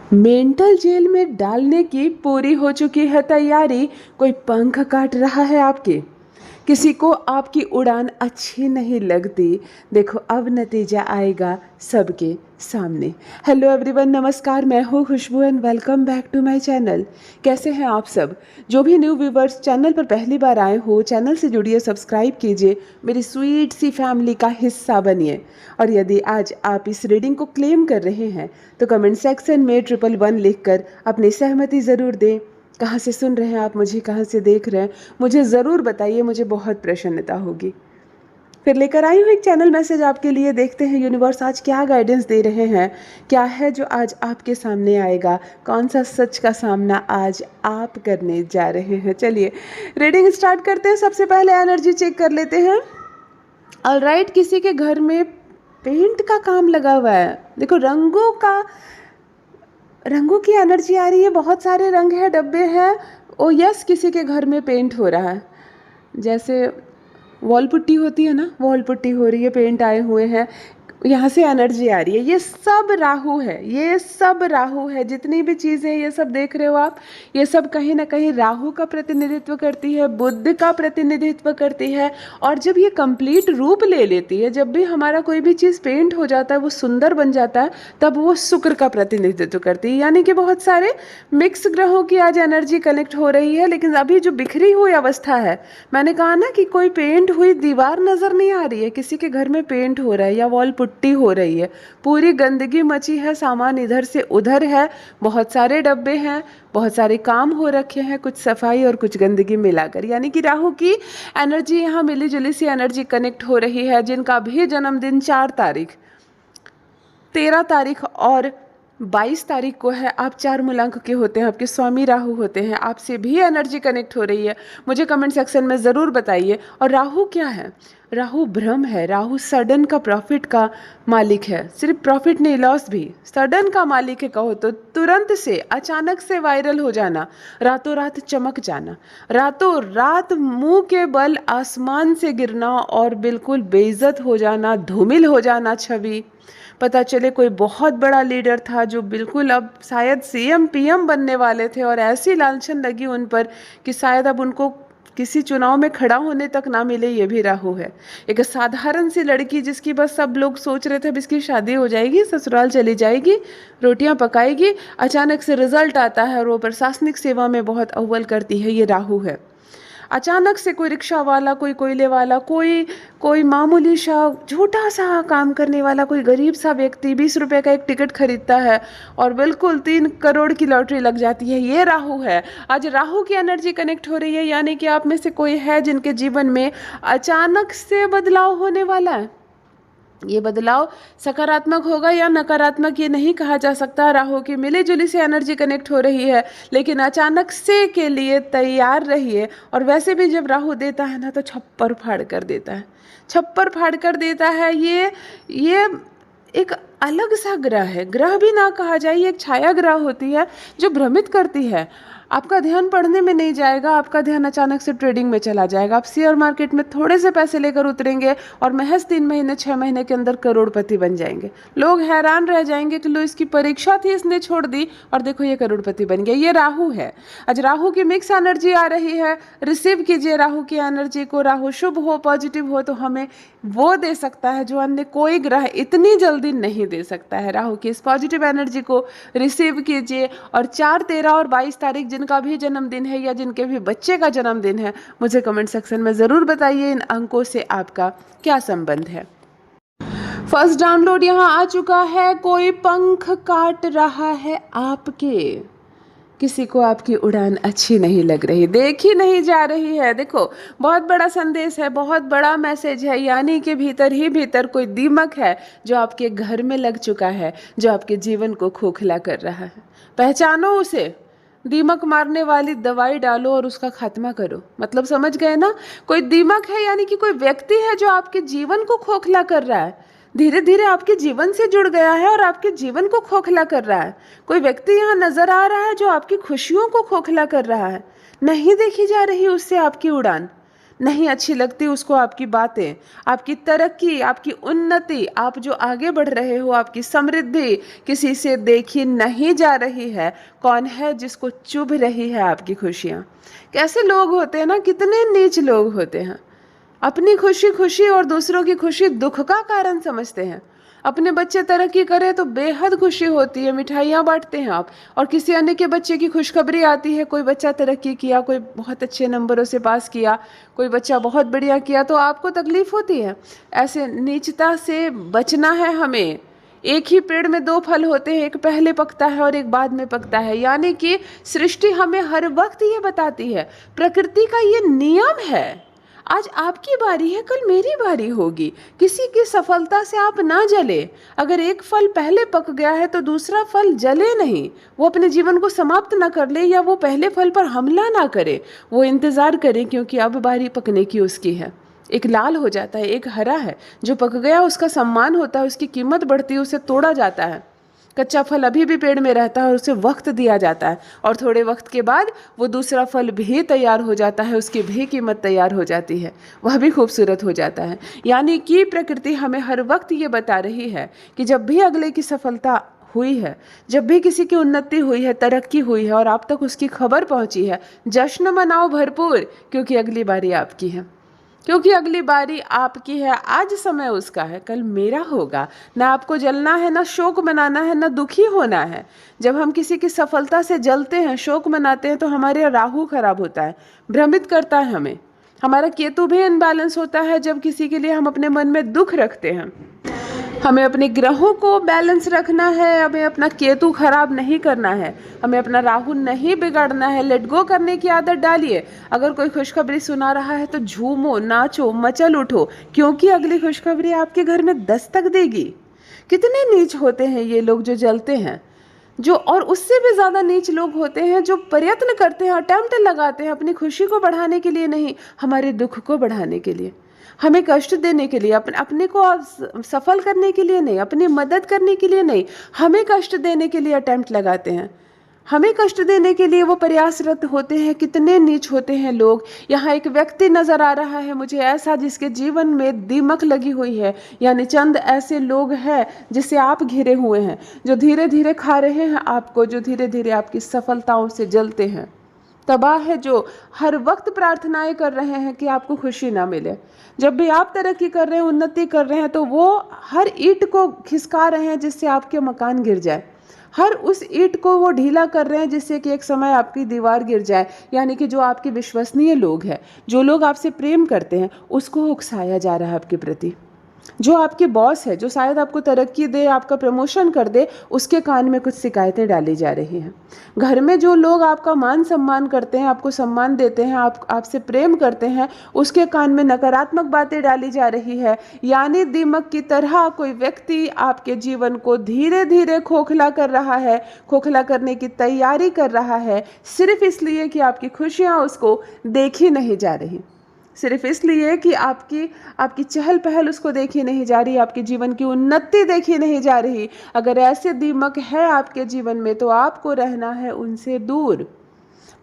Mental jail में डालने की पूरी हो चुकी है तैयारी। कोई पंख काट रहा है आपके, किसी को आपकी उड़ान अच्छी नहीं लगती। देखो अब नतीजा आएगा सबके सामने। हेलो एवरीवन, नमस्कार, मैं हूँ Khushboo and welcome back to my channel. कैसे हैं आप सब? जो भी न्यू व्यूवर्स चैनल पर पहली बार आए हो, चैनल से जुड़िए, सब्सक्राइब कीजिए, मेरी स्वीट सी फैमिली का हिस्सा बनिए। और यदि आज आप इस रीडिंग को क्लेम कर रहे हैं तो कमेंट सेक्शन में 111 लिखकर अपनी सहमति ज़रूर दें। कहाँ से सुन रहे हैं आप मुझे, कहाँ से देख रहे हैं, मुझे ज़रूर बताइए, मुझे बहुत प्रसन्नता होगी। फिर लेकर आई हूँ एक चैनल मैसेज आपके लिए। देखते हैं यूनिवर्स आज क्या गाइडेंस दे रहे हैं, क्या है जो आज आपके सामने आएगा, कौन सा सच का सामना आज आप करने जा रहे हैं। चलिए रीडिंग स्टार्ट करते हैं। सबसे पहले एनर्जी चेक कर लेते हैं। ऑलराइट, किसी के घर में पेंट का काम लगा हुआ है। देखो रंगों की एनर्जी आ रही है, बहुत सारे रंग हैं, डब्बे हैं। ओ यस, किसी के घर में पेंट हो रहा है। जैसे वॉल पुट्टी होती है ना, वॉल पुट्टी हो रही है, पेंट आए हुए हैं, यहाँ से एनर्जी आ रही है। ये सब राहु है, ये सब राहु है। जितनी भी चीज़ें ये सब देख रहे हो आप, ये सब कहीं ना कहीं राहु का प्रतिनिधित्व करती है, बुध का प्रतिनिधित्व करती है। और जब ये कंप्लीट रूप ले लेती है, जब भी हमारा कोई भी चीज़ पेंट हो जाता है, वो सुंदर बन जाता है, तब वो शुक्र का प्रतिनिधित्व करती है। यानी कि बहुत सारे मिक्स ग्रहों की आज एनर्जी कनेक्ट हो रही है। लेकिन अभी जो बिखरी हुई अवस्था है, मैंने कहा ना कि कोई पेंट हुई दीवार नज़र नहीं आ रही है, किसी के घर में पेंट हो रहा है या वॉल पुट्टी हो रही है, पूरी गंदगी मची है, सामान इधर से उधर है, बहुत सारे डब्बे हैं, बहुत सारे काम हो रखे हैं, कुछ सफाई और कुछ गंदगी मिलाकर। यानी कि राहु की एनर्जी यहाँ मिली जुली सी एनर्जी कनेक्ट हो रही है। जिनका भी जन्मदिन 4 तारीख, 13 तारीख और 22 तारीख को है, आप 4 मूलांक के होते हैं, आपके स्वामी राहु होते हैं, आपसे भी एनर्जी कनेक्ट हो रही है। मुझे कमेंट सेक्शन में ज़रूर बताइए। और राहु क्या है? राहु ब्रह्म है। राहु सडन का प्रॉफिट का मालिक है। सिर्फ प्रॉफिट नहीं, लॉस भी। सडन का मालिक है कहो तो, तुरंत से, अचानक से वायरल हो जाना, रातों रात चमक जाना, रातों रात मुंह के बल आसमान से गिरना और बिल्कुल बेइज्जत हो जाना, धूमिल हो जाना छवि। पता चले कोई बहुत बड़ा लीडर था जो बिल्कुल अब शायद सीएम पीएम बनने वाले थे, और ऐसी लालचन लगी उन पर कि शायद अब उनको किसी चुनाव में खड़ा होने तक ना मिले। ये भी राहु है। एक साधारण सी लड़की जिसकी बस सब लोग सोच रहे थे अब इसकी शादी हो जाएगी, ससुराल चली जाएगी, रोटियां पकाएगी, अचानक से रिजल्ट आता है और वो प्रशासनिक सेवा में बहुत अव्वल करती है। ये राहु है। अचानक से कोई रिक्शा वाला, कोई कोयले वाला, कोई मामूली सा छोटा सा काम करने वाला, कोई गरीब सा व्यक्ति 20 रुपए का एक टिकट खरीदता है और बिल्कुल 3 करोड़ की लॉटरी लग जाती है। ये राहु है। आज राहु की एनर्जी कनेक्ट हो रही है। यानी कि आप में से कोई है जिनके जीवन में अचानक से बदलाव होने वाला है। ये बदलाव सकारात्मक होगा या नकारात्मक ये नहीं कहा जा सकता। राहु की मिली जुली से एनर्जी कनेक्ट हो रही है, लेकिन अचानक से के लिए तैयार रहिए। और वैसे भी जब राहु देता है ना, तो छप्पर फाड़ कर देता है, छप्पर फाड़ कर देता है। ये एक अलग सा ग्रह है, ग्रह भी ना कहा जाए, ये एक छाया ग्रह होती है जो भ्रमित करती है। आपका ध्यान पढ़ने में नहीं जाएगा, आपका ध्यान अचानक से ट्रेडिंग में चला जाएगा। आप शेयर मार्केट में थोड़े से पैसे लेकर उतरेंगे और महज 3 महीने 6 महीने के अंदर करोड़पति बन जाएंगे। लोग हैरान रह जाएंगे कि लो, इसकी परीक्षा थी, इसने छोड़ दी और देखो ये करोड़पति बन गया। ये राहु है। आज राहु की मिक्स एनर्जी आ रही है। रिसीव कीजिए राहु की एनर्जी को। राहु शुभ हो, पॉजिटिव हो तो हमें वो दे सकता है जो अन्य कोई ग्रह इतनी जल्दी नहीं दे सकता है। राहु की इस पॉजिटिव एनर्जी को रिसीव कीजिए। और 4, 13 और 22 तारीख जिनका भी जन्मदिन है या जिनके भी बच्चे का जन्मदिन है, मुझे कमेंट सेक्शन में ज़रूर बताइए इन अंकों से आपका क्या संबंध है। फर्स्ट डाउनलोड यहाँ आ चुका है। कोई पंख काट रहा है आपके, किसी को आपकी उड़ान अच्छी नहीं लग रही, देखी नहीं जा रही है। देखो बहुत बड़ा संदेश है, बहुत बड़ा मैसेज है। यानी कि भीतर ही भीतर कोई दीमक है जो आपके घर में लग चुका है, जो आपके जीवन को खोखला कर रहा है। पहचानो उसे, दीमक मारने वाली दवाई डालो और उसका खात्मा करो। मतलब समझ गए ना? कोई दीमक है, यानी कि कोई व्यक्ति है जो आपके जीवन को खोखला कर रहा है, धीरे धीरे आपके जीवन से जुड़ गया है और आपके जीवन को खोखला कर रहा है। कोई व्यक्ति यहाँ नजर आ रहा है जो आपकी खुशियों को खोखला कर रहा है। नहीं देखी जा रही उससे आपकी उड़ान, नहीं अच्छी लगती उसको आपकी बातें, आपकी तरक्की, आपकी उन्नति, आप जो आगे बढ़ रहे हो, आपकी समृद्धि किसी से देखी नहीं जा रही है। कौन है जिसको चुभ रही है आपकी खुशियाँ? कैसे लोग होते हैं ना, कितने नीच लोग होते हैं। अपनी खुशी खुशी और दूसरों की खुशी दुख का कारण समझते हैं। अपने बच्चे तरक्की करे तो बेहद खुशी होती है, मिठाइयाँ बांटते हैं आप, और किसी अन्य के बच्चे की खुशखबरी आती है, कोई बच्चा तरक्की किया, कोई बहुत अच्छे नंबरों से पास किया, कोई बच्चा बहुत बढ़िया किया, तो आपको तकलीफ होती है। ऐसे नीचता से बचना है हमें। एक ही पेड़ में दो फल होते हैं, एक पहले पकता है और एक बाद में पकता है, यानी कि सृष्टि हमें हर वक्त ये बताती है, प्रकृति का ये नियम है। आज आपकी बारी है, कल मेरी बारी होगी। किसी की सफलता से आप ना जले। अगर एक फल पहले पक गया है तो दूसरा फल जले नहीं, वो अपने जीवन को समाप्त ना कर ले, या वो पहले फल पर हमला ना करे, वो इंतज़ार करे, क्योंकि अब बारी पकने की उसकी है। एक लाल हो जाता है, एक हरा है, जो पक गया उसका सम्मान होता है, उसकी कीमत बढ़ती है, उसे तोड़ा जाता है। कच्चा फल अभी भी पेड़ में रहता है और उसे वक्त दिया जाता है, और थोड़े वक्त के बाद वो दूसरा फल भी तैयार हो जाता है, उसकी भी कीमत तैयार हो जाती है, वह भी खूबसूरत हो जाता है। यानी कि प्रकृति हमें हर वक्त ये बता रही है कि जब भी अगले की सफलता हुई है, जब भी किसी की उन्नति हुई है, तरक्की हुई है और आप तक उसकी खबर पहुंची है, जश्न मनाओ भरपूर, क्योंकि अगली बारी आपकी है, क्योंकि अगली बारी आपकी है। आज समय उसका है, कल मेरा होगा। ना आपको जलना है, ना शोक मनाना है, ना दुखी होना है। जब हम किसी की सफलता से जलते हैं, शोक मनाते हैं, तो हमारे राहु खराब होता है, भ्रमित करता है हमें। हमारा केतु भी इनबैलेंस होता है जब किसी के लिए हम अपने मन में दुख रखते हैं। हमें अपने ग्रहों को बैलेंस रखना है, हमें अपना केतु खराब नहीं करना है, हमें अपना राहु नहीं बिगाड़ना है। लेट गो करने की आदत डालिए। अगर कोई खुशखबरी सुना रहा है तो झूमो, नाचो, मचल उठो, क्योंकि अगली खुशखबरी आपके घर में दस्तक देगी। कितने नीच होते हैं ये लोग जो जलते हैं, जो, और उससे भी ज़्यादा नीच लोग होते हैं जो प्रयत्न करते हैं, अटेम्प्ट लगाते हैं अपनी खुशी को बढ़ाने के लिए नहीं, हमारे दुख को बढ़ाने के लिए, हमें कष्ट देने के लिए, अपने को सफल करने के लिए नहीं, अपनी मदद करने के लिए नहीं, हमें कष्ट देने के लिए अटेम्प्ट लगाते हैं, हमें कष्ट देने के लिए वो प्रयासरत होते हैं। कितने नीच होते हैं लोग। यहाँ एक व्यक्ति नजर आ रहा है मुझे ऐसा, जिसके जीवन में दीमक लगी हुई है, यानी चंद ऐसे लोग हैं जिसे आप घिरे हुए हैं, जो धीरे धीरे खा रहे हैं आपको, जो धीरे धीरे आपकी सफलताओं से जलते हैं। तबाह है जो हर वक्त प्रार्थनाएं कर रहे हैं कि आपको खुशी ना मिले। जब भी आप तरक्की कर रहे हैं, उन्नति कर रहे हैं, तो वो हर ईंट को खिसका रहे हैं जिससे आपके मकान गिर जाए, हर उस ईंट को वो ढीला कर रहे हैं जिससे कि एक समय आपकी दीवार गिर जाए। यानी कि जो आपके विश्वसनीय लोग हैं, जो लोग आपसे प्रेम करते हैं, उसको उकसाया जा रहा है आपके प्रति। जो आपके बॉस है, जो शायद आपको तरक्की दे, आपका प्रमोशन कर दे, उसके कान में कुछ शिकायतें डाली जा रही हैं। घर में जो लोग आपका मान सम्मान करते हैं, आपको सम्मान देते हैं, आपसे प्रेम करते हैं, उसके कान में नकारात्मक बातें डाली जा रही है। यानी दीमक की तरह कोई व्यक्ति आपके जीवन को धीरे धीरे खोखला कर रहा है, खोखला करने की तैयारी कर रहा है, सिर्फ इसलिए कि आपकी खुशियाँ उसको देखी नहीं जा रही, सिर्फ इसलिए कि आपकी चहल पहल उसको देखी नहीं जा रही, आपके जीवन की उन्नति देखी नहीं जा रही। अगर ऐसे दीमक है आपके जीवन में तो आपको रहना है उनसे दूर।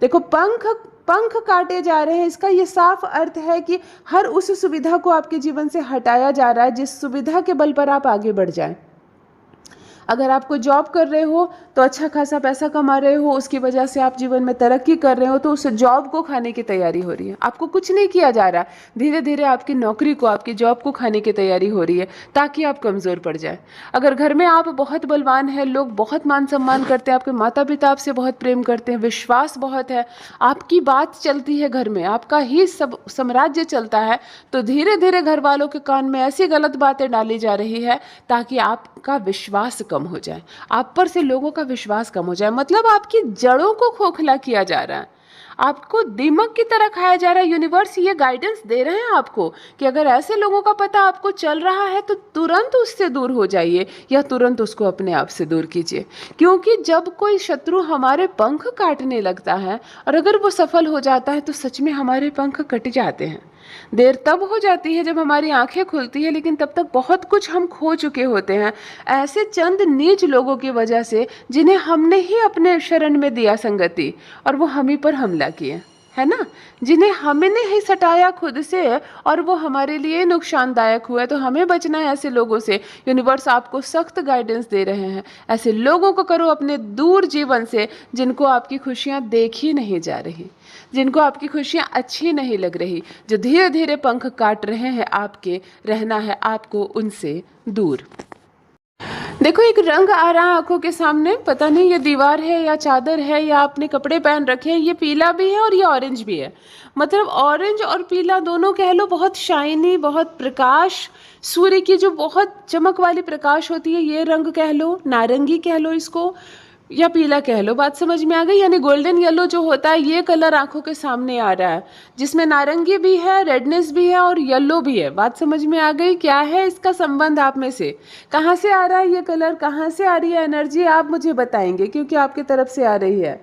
देखो, पंख काटे जा रहे हैं, इसका ये साफ अर्थ है कि हर उस सुविधा को आपके जीवन से हटाया जा रहा है जिस सुविधा के बल पर आप आगे बढ़ जाएं। अगर आप कोई जॉब कर रहे हो तो अच्छा खासा पैसा कमा रहे हो, उसकी वजह से आप जीवन में तरक्की कर रहे हो, तो उस जॉब को खाने की तैयारी हो रही है। आपको कुछ नहीं किया जा रहा, धीरे धीरे आपकी नौकरी को, आपकी जॉब को खाने की तैयारी हो रही है, ताकि आप कमज़ोर पड़ जाए। अगर घर में आप बहुत बलवान हैं, लोग बहुत मान सम्मान करते हैं, आपके माता पिता आपसे बहुत प्रेम करते हैं, विश्वास बहुत है, आपकी बात चलती है घर में, आपका ही सब साम्राज्य चलता है, तो धीरे धीरे घर वालों के कान में ऐसी गलत बातें डाली जा रही है ताकि आपका विश्वास कम हो जाए, आप पर से लोगों का विश्वास कम हो जाए। मतलब आपकी जड़ों को खोखला किया जा रहा है, आपको दीमक की तरह खाया जा रहा है। यूनिवर्स ये गाइडेंस दे रहे हैं आपको कि अगर ऐसे लोगों का पता आपको चल रहा है तो तुरंत उससे दूर हो जाइए, या तुरंत उसको अपने आप से दूर कीजिए। क्योंकि जब कोई शत्रु हमारे पंख काटने लगता है और अगर वो सफल हो जाता है तो सच में हमारे पंख कट जाते हैं। देर तब हो जाती है जब हमारी आंखें खुलती है, लेकिन तब तक बहुत कुछ हम खो चुके होते हैं, ऐसे चंद नीच लोगों की वजह से जिन्हें हमने ही अपने शरण में दिया संगति, और वो हम ही पर हमला किए। है ना, जिन्हें हमने ही सटाया खुद से और वो हमारे लिए नुकसानदायक हुआ, तो हमें बचना है ऐसे लोगों से। यूनिवर्स आपको सख्त गाइडेंस दे रहे हैं, ऐसे लोगों को करो अपने दूर जीवन से जिनको आपकी खुशियाँ देखी नहीं जा रही, जिनको आपकी खुशियाँ अच्छी नहीं लग रही, जो धीरे धीरे पंख काट रहे हैं आपके। रहना है आपको उनसे दूर। देखो एक रंग आ रहा है आंखों के सामने, पता नहीं ये दीवार है या चादर है या आपने कपड़े पहन रखे हैं। ये पीला भी है और ये ऑरेंज भी है, मतलब ऑरेंज और पीला दोनों कह लो, बहुत शाइनी, बहुत प्रकाश, सूर्य की जो बहुत चमक वाली प्रकाश होती है, ये रंग कह लो, नारंगी कह लो इसको, या पीला कह लो। बात समझ में आ गई? यानी गोल्डन येलो जो होता है, ये कलर आंखों के सामने आ रहा है, जिसमें नारंगी भी है, रेडनेस भी है और येलो भी है। बात समझ में आ गई? क्या है इसका संबंध आप में से? कहाँ से आ रहा है ये कलर, कहाँ से आ रही है एनर्जी, आप मुझे बताएंगे, क्योंकि आपकी तरफ से आ रही है।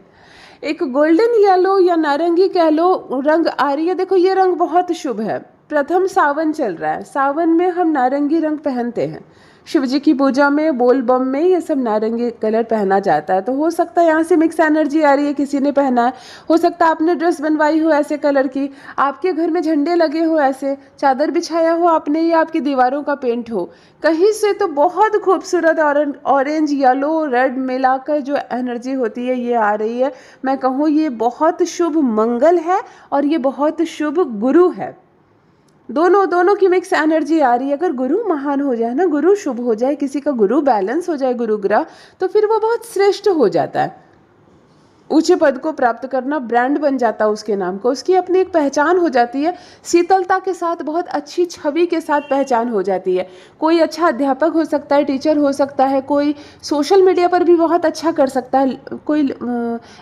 एक गोल्डन येलो या नारंगी कह लो रंग आ रही है। देखो ये रंग बहुत शुभ है। प्रथम सावन चल रहा है, सावन में हम नारंगी रंग पहनते हैं, शिव जी की पूजा में, बोल बम में ये सब नारंगी कलर पहना जाता है। तो हो सकता है यहाँ से मिक्स एनर्जी आ रही है, किसी ने पहना है, हो सकता है आपने ड्रेस बनवाई हो ऐसे कलर की, आपके घर में झंडे लगे हो, ऐसे चादर बिछाया हो आपने, या आपकी दीवारों का पेंट हो कहीं से, तो बहुत खूबसूरत ऑरेंज येलो रेड मिलाकर जो एनर्जी होती है ये आ रही है। मैं कहूँ ये बहुत शुभ मंगल है और ये बहुत शुभ गुरु है। दोनों की मिक्स एनर्जी आ रही है। अगर गुरु महान हो जाए ना, गुरु शुभ हो जाए, किसी का गुरु बैलेंस हो जाए, गुरु ग्रह, तो फिर वो बहुत श्रेष्ठ हो जाता है। ऊंचे पद को प्राप्त करना ब्रांड बन जाता है उसके नाम को, उसकी अपनी एक पहचान हो जाती है, शीतलता के साथ, बहुत अच्छी छवि के साथ पहचान हो जाती है। कोई अच्छा अध्यापक हो सकता है, टीचर हो सकता है, कोई सोशल मीडिया पर भी बहुत अच्छा कर सकता है, कोई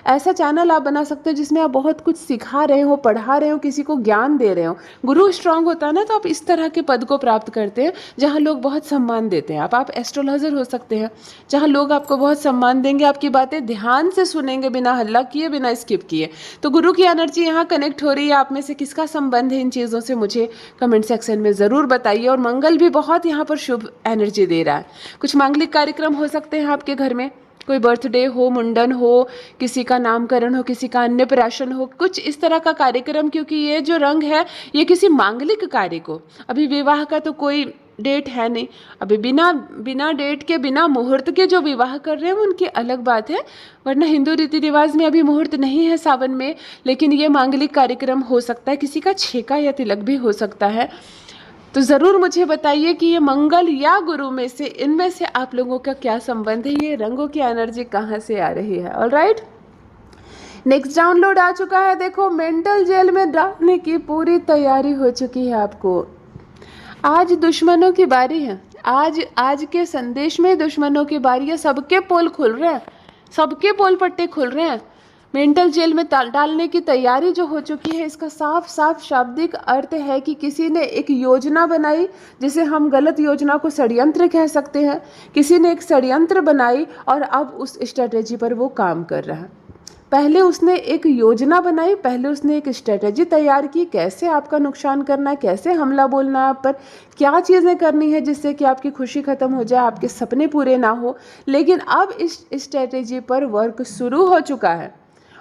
ऐसा चैनल आप बना सकते हो जिसमें आप बहुत कुछ सिखा रहे हो, पढ़ा रहे हो, किसी को ज्ञान दे रहे हो। गुरु स्ट्रांग होता है ना, तो आप इस तरह के पद को प्राप्त करते हैं जहाँ लोग बहुत सम्मान देते हैं। आप एस्ट्रोलॉजर हो सकते हैं, जहाँ लोग आपको बहुत सम्मान देंगे, आपकी बातें ध्यान से सुनेंगे, बिना हल्ला किए, बिना स्किप किए। तो गुरु की एनर्जी यहाँ कनेक्ट हो रही है। आप में से किसका संबंध है इन चीज़ों से, मुझे कमेंट सेक्शन में ज़रूर बताइए। और मंगल भी बहुत यहाँ पर शुभ एनर्जी दे रहा है। कुछ मांगलिक कार्यक्रम हो सकते हैं आपके घर में, कोई बर्थडे हो, मुंडन हो, किसी का नामकरण हो, किसी का अन्नप्राशन हो, कुछ इस तरह का कार्यक्रम, क्योंकि ये जो रंग है ये किसी मांगलिक कार्य को, अभी विवाह का तो कोई डेट है नहीं, अभी बिना डेट के, बिना मुहूर्त के जो विवाह कर रहे हैं उनकी अलग बात है, वरना हिंदू रीति रिवाज में अभी मुहूर्त नहीं है सावन में। लेकिन ये मांगलिक कार्यक्रम हो सकता है, किसी का छेका या तिलक भी हो सकता है। तो ज़रूर मुझे बताइए कि ये मंगल या गुरु में से, इनमें से आप लोगों का क्या संबंध है, ये रंगों की एनर्जी कहाँ से आ रही है। ऑलराइट, नेक्स्ट डाउनलोड आ चुका है। देखो मेंटल जेल में डालने की पूरी तैयारी हो चुकी है आपको। आज दुश्मनों की बारी है, आज के संदेश में दुश्मनों की बारी है। सबके पोल खुल रहे हैं, सबके पोल पट्टे खुल रहे हैं। मेंटल जेल में डालने की तैयारी जो हो चुकी है, इसका साफ साफ शाब्दिक अर्थ है कि किसी ने एक योजना बनाई, जिसे हम गलत योजना को षड्यंत्र कह सकते हैं। किसी ने एक षड्यंत्र बनाई और अब उस स्ट्रेटेजी पर वो काम कर रहा है। पहले उसने एक योजना बनाई, पहले उसने एक स्ट्रेटेजी तैयार की, कैसे आपका नुकसान करना है, कैसे हमला बोलना है आप पर, क्या चीज़ें करनी है जिससे कि आपकी खुशी ख़त्म हो जाए, आपके सपने पूरे ना हो। लेकिन अब इस स्ट्रेटेजी पर वर्क शुरू हो चुका है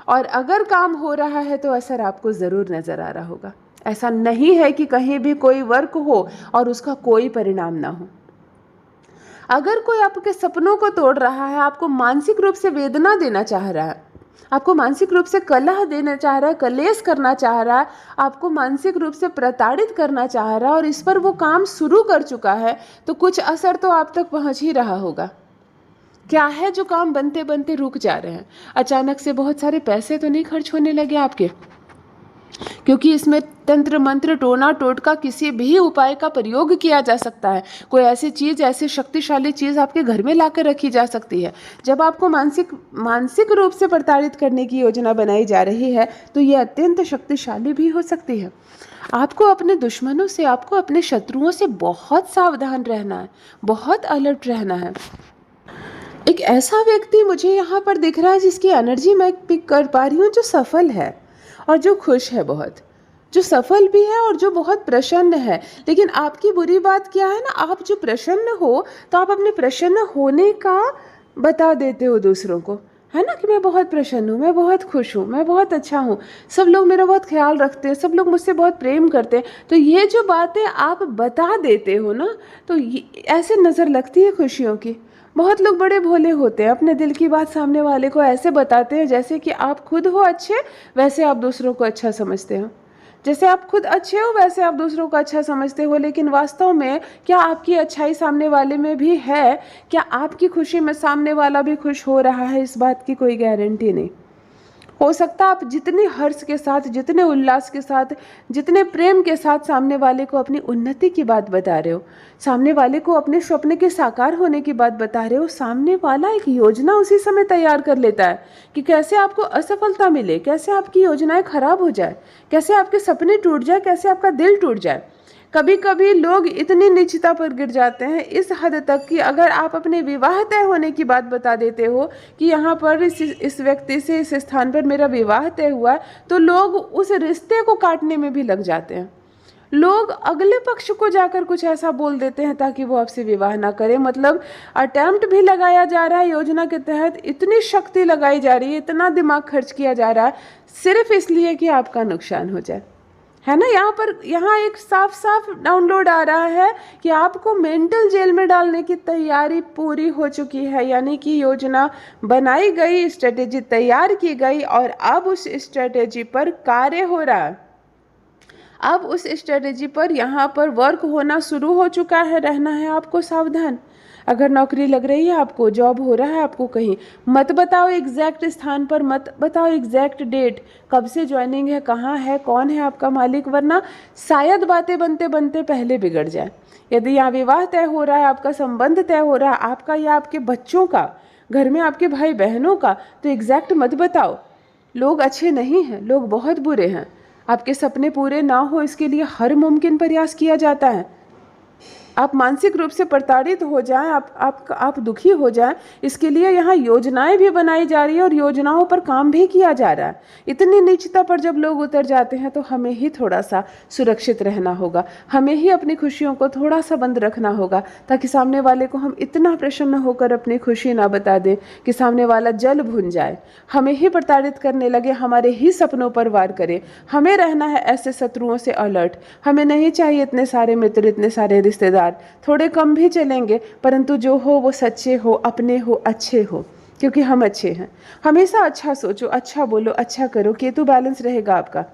और अगर काम हो रहा है तो असर आपको ज़रूर नज़र आ रहा होगा। ऐसा नहीं है कि कहीं भी कोई वर्क हो और उसका कोई परिणाम ना हो। अगर कोई आपके सपनों को तोड़ रहा है, आपको मानसिक रूप से वेदना देना चाह रहा है, आपको मानसिक रूप से कलह देना चाह रहा है, कलेश करना चाह रहा है, आपको मानसिक रूप से प्रताड़ित करना चाह रहा है और इस पर वो काम शुरू कर चुका है, तो कुछ असर तो आप तक पहुंच ही रहा होगा। क्या है जो काम बनते बनते रुक जा रहे हैं? अचानक से बहुत सारे पैसे तो नहीं खर्च होने लगे आपके, क्योंकि इसमें तंत्र मंत्र टोना टोटका किसी भी उपाय का प्रयोग किया जा सकता है। कोई ऐसी चीज़, ऐसी शक्तिशाली चीज़ आपके घर में लाकर रखी जा सकती है। जब आपको मानसिक रूप से प्रताड़ित करने की योजना बनाई जा रही है तो ये अत्यंत शक्तिशाली भी हो सकती है। आपको अपने दुश्मनों से, आपको अपने शत्रुओं से बहुत सावधान रहना है, बहुत अलर्ट रहना है। एक ऐसा व्यक्ति मुझे यहाँ पर दिख रहा है जिसकी एनर्जी मैं पिक कर पा रही हूँ, जो सफल है और जो खुश है, बहुत जो सफल भी है और जो बहुत प्रसन्न है। लेकिन आपकी बुरी बात क्या है ना, आप जो प्रसन्न हो तो आप अपने प्रसन्न होने का बता देते हो दूसरों को, है ना, कि मैं बहुत प्रसन्न हूँ, मैं बहुत खुश हूँ, मैं बहुत अच्छा हूँ, सब लोग मेरा बहुत ख्याल रखते हैं, सब लोग मुझसे बहुत प्रेम करते हैं। तो ये जो बातें आप बता देते हो ना, तो ऐसे नज़र लगती है खुशियों की। बहुत लोग बड़े भोले होते हैं, अपने दिल की बात सामने वाले को ऐसे बताते हैं जैसे कि आप खुद हो अच्छे, वैसे आप दूसरों को अच्छा समझते हो। जैसे आप खुद अच्छे हो वैसे आप दूसरों को अच्छा समझते हो, लेकिन वास्तव में क्या आपकी अच्छाई सामने वाले में भी है? क्या आपकी खुशी में सामने वाला भी खुश हो रहा है? इस बात की कोई गारंटी नहीं। हो सकता है आप जितने हर्ष के साथ, जितने उल्लास के साथ, जितने प्रेम के साथ सामने वाले को अपनी उन्नति की बात बता रहे हो, सामने वाले को अपने स्वप्न के साकार होने की बात बता रहे हो, सामने वाला एक योजना उसी समय तैयार कर लेता है कि कैसे आपको असफलता मिले, कैसे आपकी योजनाएं खराब हो जाए, कैसे आपके सपने टूट जाए, कैसे आपका दिल टूट जाए। कभी कभी लोग इतनी नीचता पर गिर जाते हैं इस हद तक कि अगर आप अपने विवाह तय होने की बात बता देते हो कि यहाँ पर इस व्यक्ति से इस स्थान पर मेरा विवाह तय हुआ है, तो लोग उस रिश्ते को काटने में भी लग जाते हैं। लोग अगले पक्ष को जाकर कुछ ऐसा बोल देते हैं ताकि वो आपसे विवाह ना करे। मतलब अटेम्प्ट भी लगाया जा रहा है योजना के तहत, इतनी शक्ति लगाई जा रही है, इतना दिमाग खर्च किया जा रहा है सिर्फ इसलिए कि आपका नुकसान हो जाए, है ना। यहाँ एक साफ साफ डाउनलोड आ रहा है कि आपको मेंटल जेल में डालने की तैयारी पूरी हो चुकी है। यानी कि योजना बनाई गई, स्ट्रेटेजी तैयार की गई और अब उस स्ट्रेटेजी पर कार्य हो रहा है। अब उस स्ट्रेटेजी पर यहाँ पर वर्क होना शुरू हो चुका है। रहना है आपको सावधान। अगर नौकरी लग रही है आपको, जॉब हो रहा है आपको कहीं, मत बताओ एग्जैक्ट स्थान पर, मत बताओ एग्जैक्ट डेट, कब से ज्वाइनिंग है, कहाँ है, कौन है आपका मालिक, वरना शायद बातें बनते बनते पहले बिगड़ जाए। यदि यहाँ विवाह तय हो रहा है, आपका संबंध तय हो रहा है, आपका या आपके बच्चों का, घर में आपके भाई बहनों का, तो एग्जैक्ट मत बताओ। लोग अच्छे नहीं हैं, लोग बहुत बुरे हैं। आपके सपने पूरे ना हो इसके लिए हर मुमकिन प्रयास किया जाता है। आप मानसिक रूप से प्रताड़ित हो जाएं, आप दुखी हो जाएं, इसके लिए यहाँ योजनाएं भी बनाई जा रही है और योजनाओं पर काम भी किया जा रहा है। इतनी नीचता पर जब लोग उतर जाते हैं तो हमें ही थोड़ा सा सुरक्षित रहना होगा, हमें ही अपनी खुशियों को थोड़ा सा बंद रखना होगा, ताकि सामने वाले को हम इतना प्रसन्न होकर अपनी खुशी ना बता दें कि सामने वाला जल भुन जाए, हमें ही प्रताड़ित करने लगे, हमारे ही सपनों पर वार करे। हमें रहना है ऐसे शत्रुओं से अलर्ट। हमें नहीं चाहिए इतने सारे मित्र, इतने सारे रिश्तेदार, थोड़े कम भी चलेंगे, परंतु जो हो वो सच्चे हो, अपने हो, अच्छे हो, क्योंकि हम अच्छे हैं। हमेशा अच्छा सोचो, अच्छा बोलो, अच्छा करो। केतु बैलेंस रहेगा आपका।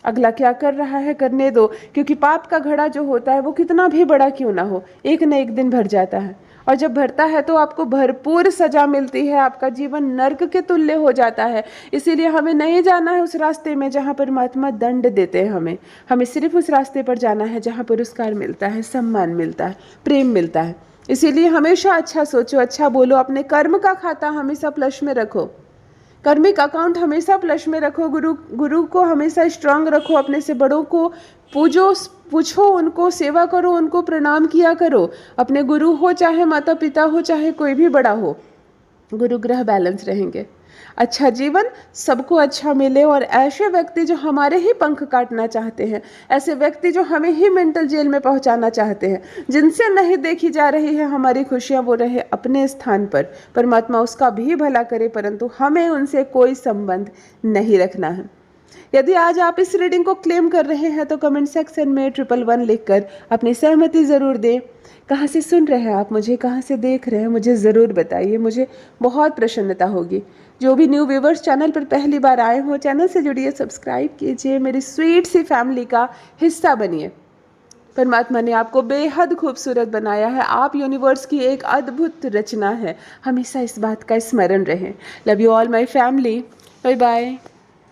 अगला क्या कर रहा है करने दो, क्योंकि पाप का घड़ा जो होता है वो कितना भी बड़ा क्यों ना हो, एक न एक दिन भर जाता है। और जब भरता है तो आपको भरपूर सजा मिलती है, आपका जीवन नर्क के तुल्य हो जाता है। इसीलिए हमें नहीं जाना है उस रास्ते में जहाँ परमात्मा दंड देते हैं। हमें सिर्फ उस रास्ते पर जाना है जहाँ पुरस्कार मिलता है, सम्मान मिलता है, प्रेम मिलता है। इसीलिए हमेशा अच्छा सोचो, अच्छा बोलो, अपने कर्म का खाता हमेशा प्लस में रखो, कर्मिक अकाउंट हमेशा प्लस में रखो, गुरु को हमेशा स्ट्रांग रखो, अपने से बड़ों को पूजो, पूछो उनको, सेवा करो, उनको प्रणाम किया करो। अपने गुरु हो चाहे माता पिता हो, चाहे कोई भी बड़ा हो, गुरु ग्रह बैलेंस रहेंगे। अच्छा जीवन सबको अच्छा मिले। और ऐसे व्यक्ति जो हमारे ही पंख काटना चाहते हैं, ऐसे व्यक्ति जो हमें ही मेंटल जेल में पहुंचाना चाहते हैं, जिनसे नहीं देखी जा रही है हमारी खुशियां, वो रहे अपने स्थान पर। परमात्मा उसका भी भला करे, परंतु हमें उनसे कोई संबंध नहीं रखना है। यदि आज आप इस रीडिंग को क्लेम कर रहे हैं तो कमेंट सेक्शन में 111 लिखकर अपनी सहमति ज़रूर दें। कहाँ से सुन रहे हैं आप मुझे, कहाँ से देख रहे हैं, मुझे ज़रूर बताइए, मुझे बहुत प्रसन्नता होगी। जो भी न्यू व्यूवर्स चैनल पर पहली बार आए हों, चैनल से जुड़िए, सब्सक्राइब कीजिए, मेरी स्वीट सी फैमिली का हिस्सा बनिए। परमात्मा ने आपको बेहद खूबसूरत बनाया है, आप यूनिवर्स की एक अद्भुत रचना है। हमेशा इस बात का स्मरण रहे। Love you all my family. Bye bye.